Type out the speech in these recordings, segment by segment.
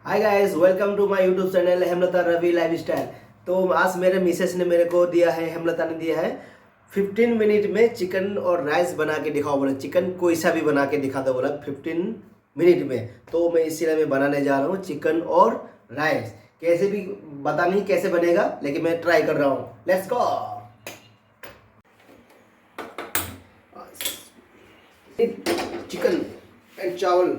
Hi guys, welcome to my YouTube channel Hemlata Ravi life style. तो आज मेरे मिसेस ने मेरे को दिया है, हेमलता ने दिया है 15 मिनट में चिकन और राइस बना के दिखाओ बोला। चिकन कोई सा भी बना के दिखा दो बोला 15 मिनट में। तो मैं इसीलिए मैं बनाने जा रहा हूँ चिकन और राइस। कैसे भी पता नहीं कैसे बनेगा, लेकिन मैं ट्राई कर रहा हूँ। Let's go. चिकन एंड चावल।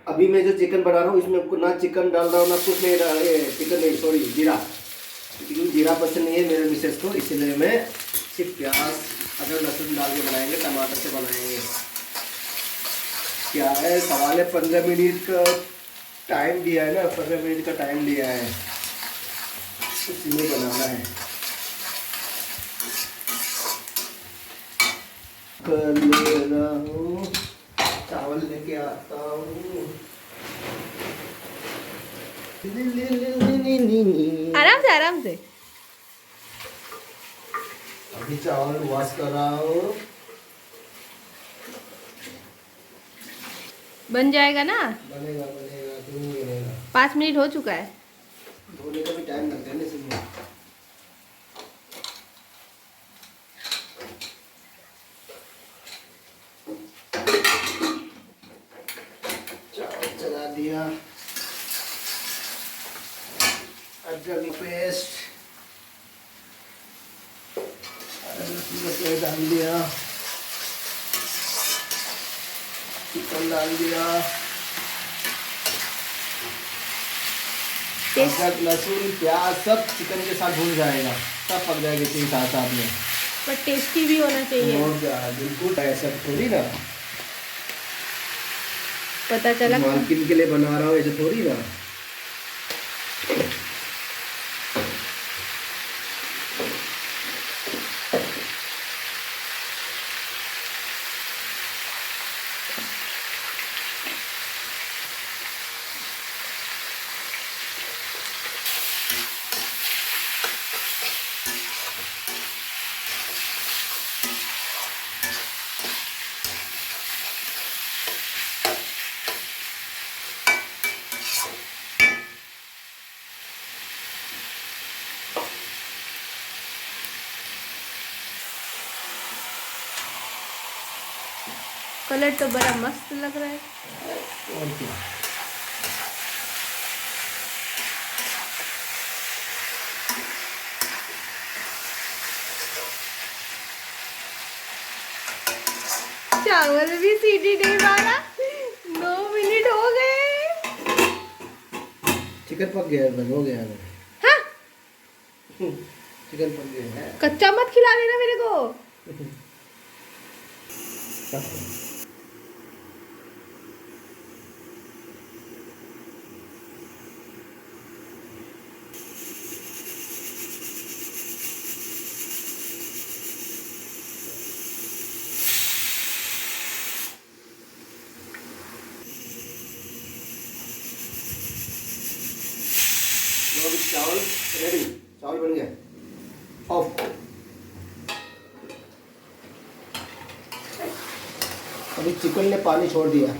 अभी मैं जो चिकन बना रहा हूँ इसमें ना चिकन डाल रहा हूँ ना कुछ नहीं डाल। चिकन नहीं, सॉरी, जीरा। क्योंकि जीरा पसंद नहीं है मेरे मिसेस को, इसीलिए मैं सिर्फ प्याज अदरक लहसुन डाल के बनाएंगे, टमाटर से बनाएंगे। क्या है, सवाल है 15 मिनट का टाइम दिया है ना, 15 मिनट का टाइम दिया है, उसी में बनाना है। कर ले रहा हूँ, चावल लेके आता हूँ। आराम से अभी चावल वॉश कर रहा हूँ। बन जाएगा ना। बनेगा बनेगा, क्यों नहीं बनेगा। 5 मिनट हो चुका है। धोने का भी टाइम लगता है ना इसमें। चावल चला दिया, अदरक पेस्ट, डाल दिया, चिकन डाल दिया, अदरक लहसुन प्याज सब चिकन के साथ भून जाएगा, सब पक जाएगा इसी साथ साथ में। पर टेस्टी भी होना चाहिए। और क्या, बिल्कुल ऐसा थोड़ी ना, पता चला मालकिन के लिए बना रहा हूँ ऐसे थोड़ी ना। कलर तो बड़ा मस्त लग रहा है। और क्या, चावल भी सीटी नहीं मारा। 9 मिनट हो गए। चिकन पक गया है, हो गया है। हाँ? चिकन पक गया है। कच्चा मत खिला देना मेरे को। चावल रेडी, चावल बन गया। ऑफ। अभी चिकन ने पानी छोड़ दिया।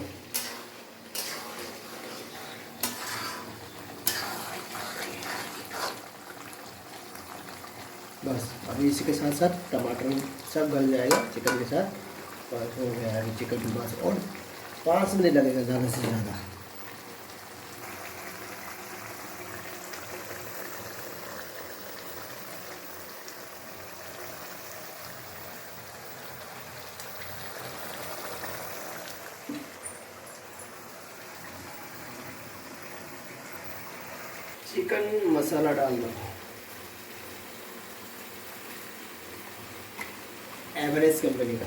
बस अभी इसी के साथ साथ टमाटर सब गल जाएगा चिकन के साथ। बस हो गया अभी चिकन के पास, और 5 मिनट लगेगा ज़्यादा से ज़्यादा। चिकन मसाला डाल दो, एवरेस्ट कंपनी का।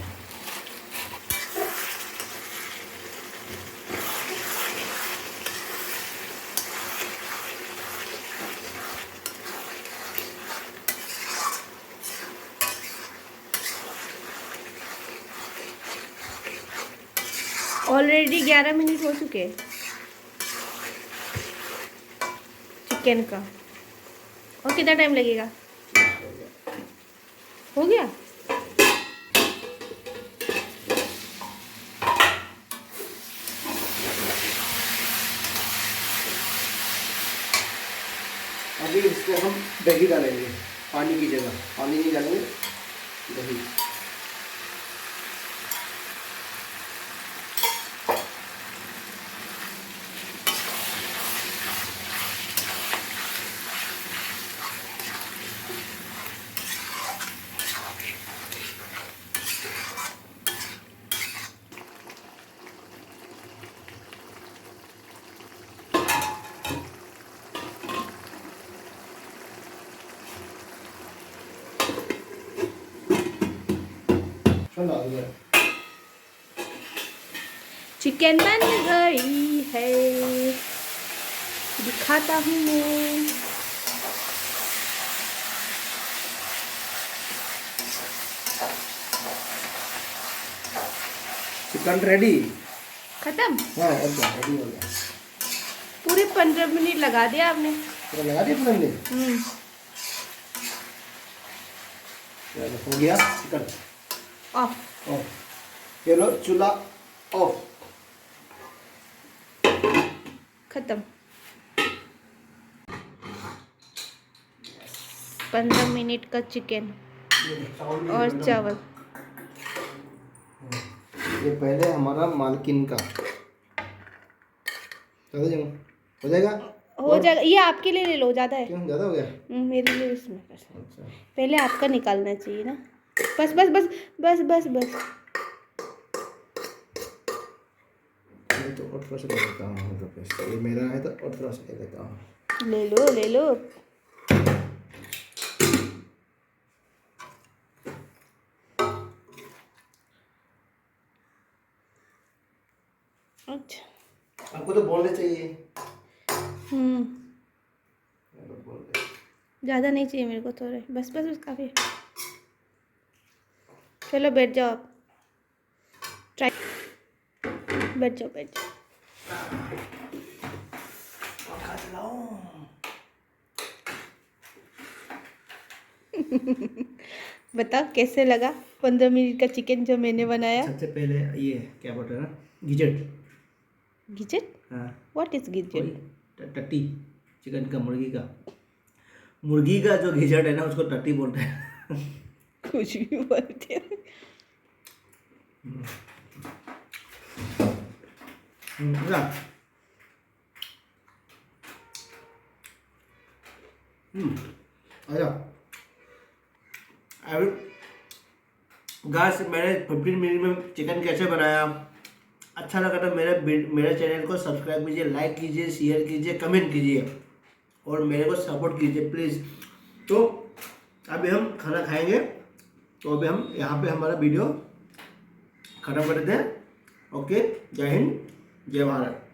ऑलरेडी 11 मिनट हो चुके हैं चिकन का, और कितना टाइम लगेगा? हो गया। अभी इसमें हम दही डालेंगे, पानी की जगह। पानी नहीं डालेंगे, दही। चिकन बन गई है, दिखाता हूँ मैं। चिकन रेडी, खत्म। हाँ हो गया, रेडी हो गया। पूरे 15 मिनट लगा दिया आपने। पूरा लगा दिया पूरा हमने। हो गया चिकन ऑफ। ऑफ। ये लो चूल्हा ऑफ। खत्म। 15 मिनट का चिकन और चावल। ये पहले हमारा मालकिन का हो जाएगा। हो जाएगा, ये आपके लिए ले लो, ज़्यादा है। क्यों ज़्यादा हो गया? मेरे लिए इसमें अच्छा, पहले आपका निकालना चाहिए ना। बस बस बस बस बस बस। मैं तो और थोड़ा सा ले लेता हूँ, तो पेस्ट ये मेरा है तो और थोड़ा सा ले लेता हूँ। ले लो ले लो। अच्छा, आपको तो बोलने चाहिए। ज़्यादा नहीं चाहिए मेरे को, थोड़े बस बस बस काफ़ी। चलो बैठ जाओ आप, ट्राई। बैठ जाओ बैठ जाओ। बताओ कैसे लगा 15 मिनट का चिकन जो मैंने बनाया। सबसे पहले ये क्या बोलते हैं ना, गिजट। गिजट? हाँ, व्हाट इज गिजट? टट्टी, चिकन का, मुर्गी का जो घिचट है ना उसको टट्टी बोलते हैं। कुछ भी बोलते हैं। अच्छा, अभी गाइस मैंने 15 मिनट में चिकन कैसे बनाया, अच्छा लगा तो मेरे चैनल को सब्सक्राइब कीजिए, लाइक कीजिए, शेयर कीजिए, कमेंट कीजिए और मेरे को सपोर्ट कीजिए प्लीज़। तो अभी हम खाना खाएंगे, तो अभी हम यहाँ पे हमारा वीडियो ख़त्म कर देते हैं। ओके, जय हिंद, जय भारत।